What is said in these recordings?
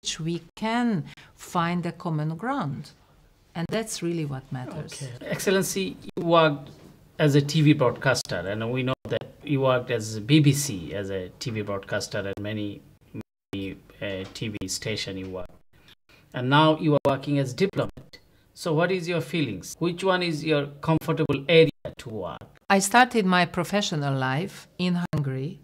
which we can find a common ground. And that's really what matters. Okay. Excellency, you worked as a TV broadcaster, and we know that you worked as BBC as a TV broadcaster at many TV station you worked. And now you are working as diplomat. So what is your feelings? Which one is your comfortable area to work? I started my professional life in Hungary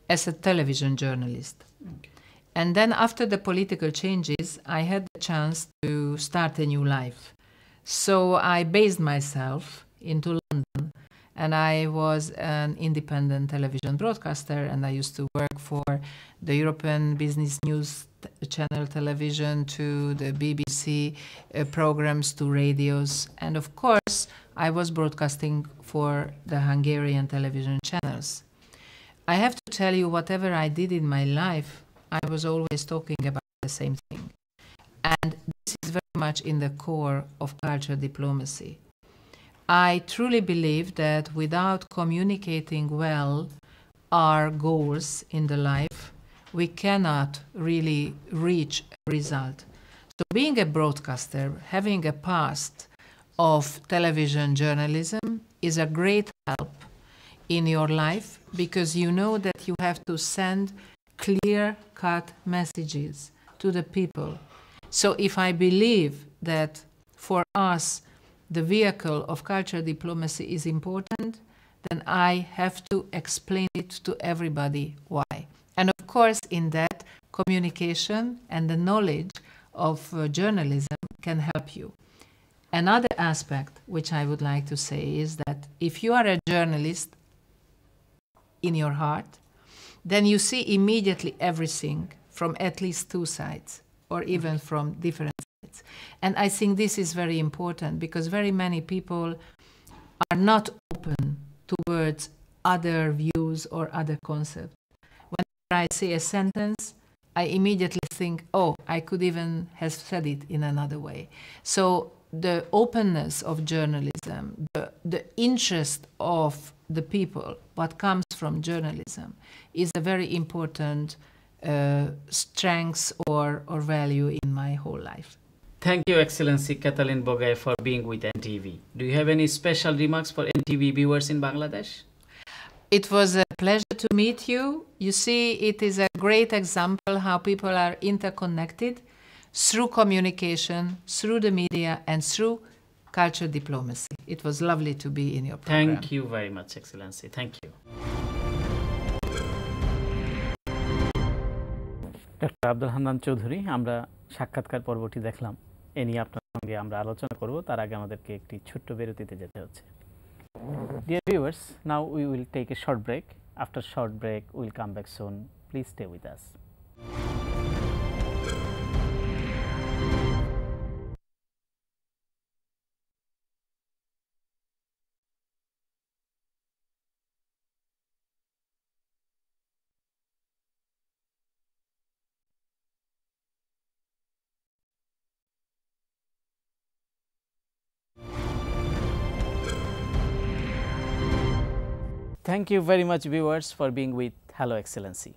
as a television journalist. Okay. And then after the political changes, I had the chance to start a new life. So I based myself into London, and I was an independent television broadcaster, and I used to work for the European Business News Channel television, to the BBC programs, to radios, and of course I was broadcasting for the Hungarian television channels. I have to tell you, whatever I did in my life, I was always talking about the same thing. And this is very much in the core of culture diplomacy. I truly believe that without communicating well our goals in the life, we cannot really reach a result. So being a broadcaster, having a past of television journalism is a great help in your life, because you know that you have to send clear-cut messages to the people. So if I believe that for us the vehicle of culture diplomacy is important, then I have to explain it to everybody why. And of course, in that, communication and the knowledge of journalism can help you. Another aspect which I would like to say is that if you are a journalist in your heart, then you see immediately everything from at least two sides, or even from different sides. And I think this is very important, because very many people are not open towards other views or other concepts. Whenever I say a sentence, I immediately think, oh, I could even have said it in another way. So the openness of journalism, the interest of the people, what comes from journalism, is a very important strength or value in my whole life. Thank you, Excellency Katalin Bogay, for being with NTV. Do you have any special remarks for NTV viewers in Bangladesh? It was a pleasure to meet you. You see, it is a great example how people are interconnected through communication, through the media, and through culture diplomacy. It was lovely to be in your program. Thank you very much, Excellency. Thank you. Doctor Abdul Hannan Chowdhury, আমরা সাক্ষাৎকার পর্বটি দেখলাম, এ নিয়ে আপনার সঙ্গে আমরা আলোচনা করব। তার আগে আমাদেরকে একটি ছোট্ট বিরতিতে যেতে হচ্ছে। Dear viewers, now we will take a short break. After short break, we will come back soon. Please stay with us. Thank you very much, viewers, for being with Hello Excellency.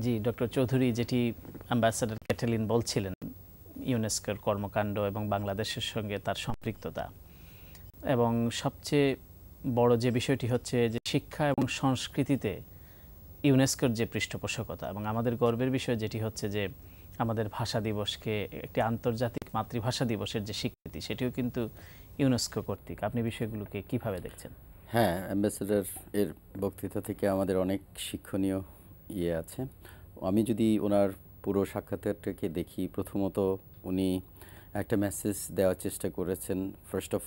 G, doctor Chowdhury যেটি ambassador Katalin বলছিলেন, ইউনেস্কোর কর্মকাণ্ড এবং বাংলাদেশের সঙ্গে তার সম্পৃক্ততা, এবং সবচেয়ে বড় যে বিষয়টি হচ্ছে যে শিক্ষা এবং সংস্কৃতিতে ইউনেস্কোর যে পৃষ্ঠপোষকতা, এবং আমাদের গর্বের বিষয় যেটি হচ্ছে যে আমাদের ভাষা দিবসকে একটি আন্তর্জাতিক মাতৃভাষা দিবসের যে স্বীকৃতি, সেটিও কিন্তু ইউনেস্কো কর্তৃক। আপনি বিষয়গুলোকে কিভাবে দেখছেন? হ্যাঁ, অ্যাম্বাসেডর এর বক্তৃতা থেকে আমাদের অনেক শিক্ষণীয় আছে। আমি যদি ওনার পুরো সাক্ষাৎকারটাকে দেখি, প্রথমত উনি একটা মেসেজ দেওয়ার চেষ্টা করেছেন। First of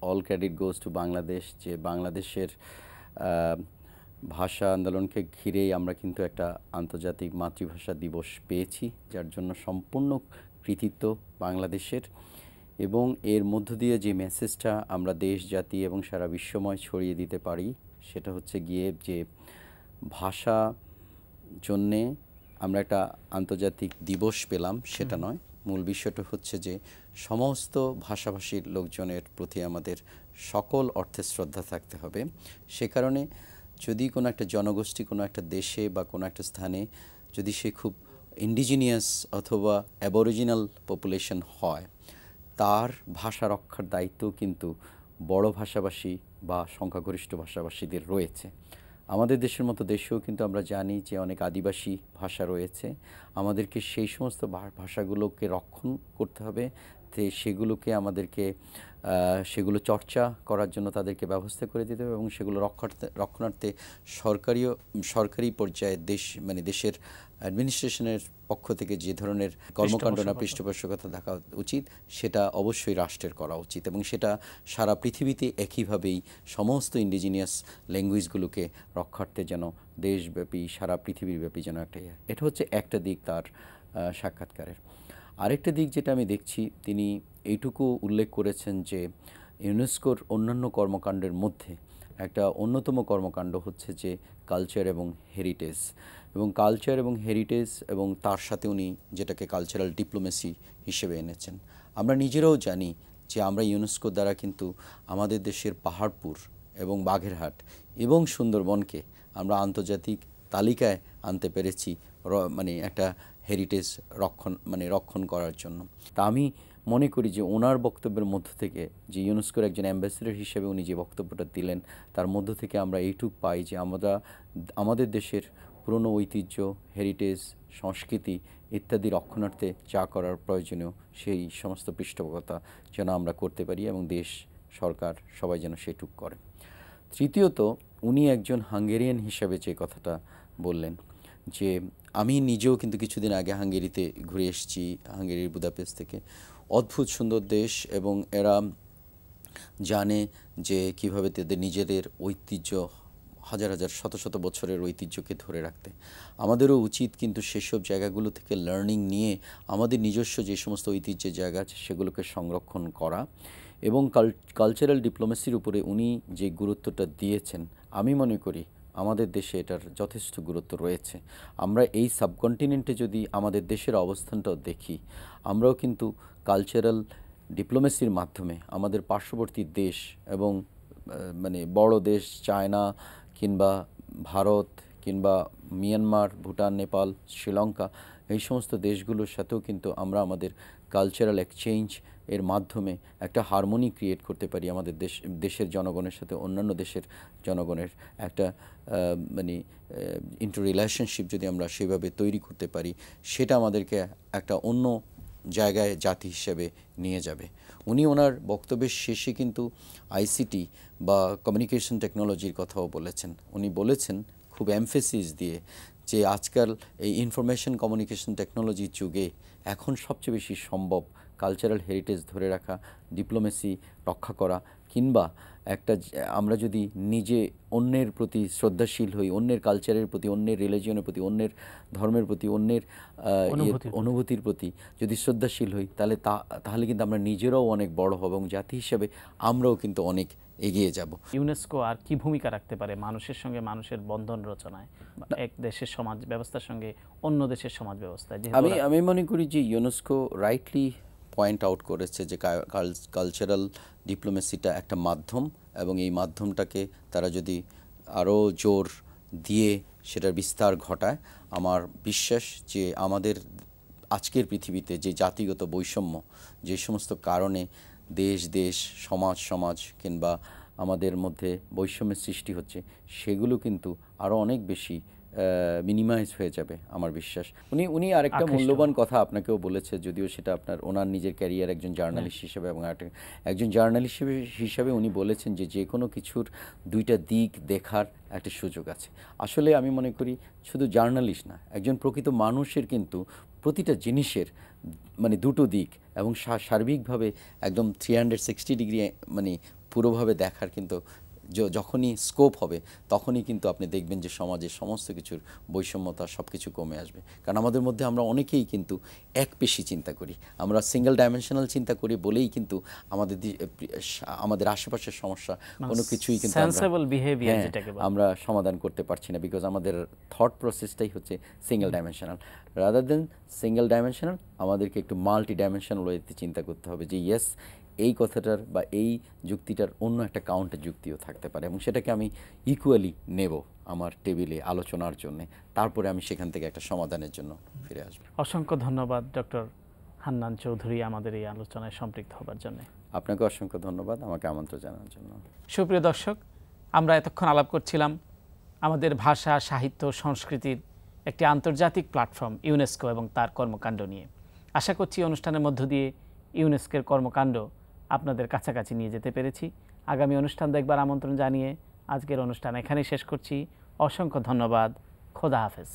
all credit goes to Bangladesh, যে বাংলাদেশের ভাষা আন্দোলনকে ঘিরেই আমরা কিন্তু একটা আন্তর্জাতিক মাতৃভাষা দিবস পেয়েছি, যার জন্য সম্পূর্ণ কৃতিত্ব বাংলাদেশের। এবং এর মধ্য দিয়ে যে মেসেজটা আমরা দেশ, জাতি এবং সারা বিশ্বময় ছড়িয়ে দিতে পারি, সেটা হচ্ছে গিয়ে যে ভাষা জন্যে আমরা একটা আন্তর্জাতিক দিবস পেলাম সেটা নয়, মূল বিষয়টা হচ্ছে যে সমস্ত ভাষাভাষীর লোকজনের প্রতি আমাদের সকল অর্থে শ্রদ্ধা থাকতে হবে। সে কারণে যদি কোনো একটা জনগোষ্ঠী কোনো একটা দেশে বা কোনো একটা স্থানে যদি সে খুব ইন্ডিজিনিয়াস অথবা অ্যাবরিজিনাল পপুলেশন হয়, তার ভাষা রক্ষার দায়িত্ব কিন্তু বড় ভাষাভাষী বা সংখ্যাগরিষ্ঠ ভাষাভাষীদের রয়েছে। আমাদের দেশের মতো দেশেও কিন্তু আমরা জানি যে অনেক আদিবাসী ভাষা রয়েছে। আমাদেরকে সেই সমস্ত ভাষাগুলোকে রক্ষণ করতে হবে, সেগুলোকে আমাদেরকে সেগুলো চর্চা করার জন্য তাদেরকে ব্যবস্থা করে দিতে হবে এবং সেগুলো রক্ষণার্থে সরকারি পর্যায়ে দেশের অ্যাডমিনিস্ট্রেশনের পক্ষ থেকে যে ধরনের কর্মকাণ্ড না পৃষ্ঠপোষকতা থাকা উচিত, সেটা অবশ্যই রাষ্ট্রের করা উচিত এবং সেটা সারা পৃথিবীতে একইভাবেই সমস্ত ইন্ডিজিনিয়াস ল্যাঙ্গুয়েজগুলোকে রক্ষার্থে যেন দেশব্যাপী সারা পৃথিবীব্যাপী যেন এটা হচ্ছে একটা দিক তার সাক্ষাৎকারের। আরেকটা দিক যেটা আমি দেখছি, তিনি এইটুকু উল্লেখ করেছেন যে ইউনেস্কোর অন্যান্য কর্মকাণ্ডের মধ্যে একটা অন্যতম কর্মকাণ্ড হচ্ছে যে কালচার এবং হেরিটেজ, এবং তার সাথে উনি যেটাকে কালচারাল ডিপ্লোমেসি হিসেবে এনেছেন। আমরা নিজেরাও জানি যে আমরা ইউনেস্কো দ্বারা কিন্তু আমাদের দেশের পাহাড়পুর এবং বাগেরহাট এবং সুন্দরবনকে আমরা আন্তর্জাতিক তালিকায় আনতে পেরেছি একটা হেরিটেজ রক্ষণ করার জন্য। তা আমি মনে করি যে ওনার বক্তব্যের মধ্য থেকে, যে ইউনেস্কোর একজন অ্যাম্বাসেডর হিসেবে উনি যে বক্তব্যটা দিলেন, তার মধ্য থেকে আমরা এইটুক পাই যে আমরা আমাদের দেশের পুরনো ঐতিহ্য, হেরিটেজ, সংস্কৃতি ইত্যাদি রক্ষণার্থে যা করার প্রয়োজনীয় সেই সমস্ত পৃষ্ঠপোষকতা যেন আমরা করতে পারি এবং দেশ, সরকার সবাই যেন সেটুক করে। তৃতীয়ত, উনি একজন হাঙ্গেরিয়ান হিসেবে যে কথাটা বললেন, যে আমি নিজেও কিন্তু কিছুদিন আগে হাঙ্গেরিতে ঘুরে এসেছি, হাঙ্গেরির বুদাপেস্ট থেকে। অদ্ভুত সুন্দর দেশ এবং এরা জানে যে কীভাবে তাদের নিজেদের ঐতিহ্য, হাজার হাজার শত শত বছরের ঐতিহ্যকে ধরে রাখতে। আমাদেরও উচিত কিন্তু সেসব জায়গাগুলো থেকে লার্নিং নিয়ে আমাদের নিজস্ব যে সমস্ত ঐতিহ্যের জায়গা আছে সেগুলোকে সংরক্ষণ করা। এবং কালচারাল ডিপ্লোমেসির উপরে উনি যে গুরুত্বটা দিয়েছেন, আমি মনে করি আমাদের দেশে এটার যথেষ্ট গুরুত্ব রয়েছে। আমরা এই সাবকন্টিনেন্টে যদি আমাদের দেশের অবস্থানটাও দেখি, আমরাও কিন্তু কালচারাল ডিপ্লোমেসির মাধ্যমে আমাদের পার্শ্ববর্তী দেশ এবং বড় দেশ চায়না কিংবা ভারত কিংবা মিয়ানমার, ভুটান, নেপাল, শ্রীলঙ্কা, এই সমস্ত দেশগুলোর সাথেও কিন্তু আমরা আমাদের কালচারাল এক্সচেঞ্জ এর মাধ্যমে একটা হারমোনি ক্রিয়েট করতে পারি। আমাদের দেশের জনগণের সাথে অন্যান্য দেশের জনগণের একটা ইন্টার রিলেশনশিপ যদি আমরা সেভাবে তৈরি করতে পারি, সেটা আমাদেরকে একটা অন্য জায়গায় জাতি হিসেবে নিয়ে যাবে। উনি ওনার বক্তব্যের শেষে কিন্তু আইসিটি বা কমিউনিকেশন টেকনোলজির কথাও বলেছেন। উনি বলেছেন খুব এমফেসিস দিয়ে যে আজকাল এই ইনফরমেশন কমিউনিকেশন টেকনোলজির যুগে এখন সবচেয়ে বেশি সম্ভব কালচারাল হেরিটেজ ধরে রাখা, ডিপ্লোমেসি রক্ষা করা, কিংবা আমরা যদি নিজে অন্যের প্রতি শ্রদ্ধাশীল হই, অন্যের কালচারের প্রতি, অন্যের রিলিজিয়নের প্রতি, অন্যের ধর্মের প্রতি, অন্যের অনুভূতির প্রতি যদি শ্রদ্ধাশীল হই, তাহলে কিন্তু আমরা নিজেরাও অনেক বড় হব এবং জাতি হিসেবে আমরাও কিন্তু অনেক এগিয়ে যাব। ইউনেস্কো আর কি ভূমিকা রাখতে পারে মানুষের সঙ্গে মানুষের বন্ধন রচনায়, এক দেশের সমাজ ব্যবস্থার সঙ্গে অন্য দেশের সমাজ ব্যবস্থা? আমি মনে করি যে ইউনেস্কো রাইটলি পয়েন্ট আউট করেছে যে কালচারাল ডিপ্লোমেসিটা একটা মাধ্যম এবং এই মাধ্যমটাকে তারা যদি আরও জোর দিয়ে সেটার বিস্তার ঘটায়, আমার বিশ্বাস যে আমাদের আজকের পৃথিবীতে যে জাতিগত বৈষম্য, যে সমস্ত কারণে দেশ সমাজ কিংবা আমাদের মধ্যে বৈষম্যের সৃষ্টি হচ্ছে, সেগুলো কিন্তু আরও অনেক বেশি মিনিমাইজ হয়ে যাবে আমার বিশ্বাস। উনি আরেকটা মূল্যবান কথা আপনাকেও বলেছে, যদিও সেটা ওনার নিজের ক্যারিয়ার একজন জার্নালিস্ট হিসেবে এবং একজন জার্নালিস্ট হিসেবে উনি বলেছেন যে কোনো কিছুর দুইটা দিক দেখার একটা সুযোগ আছে। আসলে আমি মনে করি শুধু জার্নালিস্ট না, একজন প্রকৃত মানুষের কিন্তু প্রতিটা জিনিসের দুটো দিক এবং সার্বিকভাবে একদম 360 ডিগ্রি পুরোভাবে দেখার কিন্তু যখনই স্কোপ হবে, তখনই কিন্তু আপনি দেখবেন যে সমাজের সমস্ত কিছুর বৈষম্যতা সব কিছু কমে আসবে। কারণ আমাদের মধ্যে আমরা অনেকেই কিন্তু একপেশি চিন্তা করি, আমরা সিঙ্গেল ডাইমেনশনাল চিন্তা করি বলেই কিন্তু আমাদের আশেপাশের সমস্যা কোনো কিছুই কিন্তু আমরা সমাধান করতে পারছি না, বিকজ আমাদের থট প্রসেসটাই হচ্ছে single dimensional. Rather than single dimensional, আমাদেরকে একটু মাল্টি ডাইমেনশনাল ওয়েতে চিন্তা করতে হবে যে ইয়েস, এই কথাটার বা এই যুক্তিটার অন্য একটা কাউন্টার যুক্তিও থাকতে পারে, এবং সেটাকে আমি ইকুয়ালি নেব আমার টেবিলে আলোচনার জন্য, তারপরে আমি সেখান থেকে একটা সমাধানের জন্য ফিরে আসব। অসংখ্য ধন্যবাদ ডক্টর হান্নান চৌধুরী আমাদের এই আলোচনায় সম্পৃক্ত হবার জন্য। আপনাকে অসংখ্য ধন্যবাদ আমাকে আমন্ত্রণ জানানোর জন্য। সুপ্রিয় দর্শক, আমরা এতক্ষণ আলাপ করছিলাম আমাদের ভাষা, সাহিত্য, সংস্কৃতির একটি আন্তর্জাতিক প্ল্যাটফর্ম ইউনেস্কো এবং তার কর্মকাণ্ড নিয়ে। আশা করছি অনুষ্ঠানের মধ্য দিয়ে ইউনেস্কোর কর্মকাণ্ড আপনাদের কাছাকাছি নিয়ে যেতে পেরেছি। আগামী অনুষ্ঠান দেখবার আমন্ত্রণ জানিয়ে আজকের অনুষ্ঠান এখানেই শেষ করছি। অসংখ্য ধন্যবাদ। খোদা হাফেজ।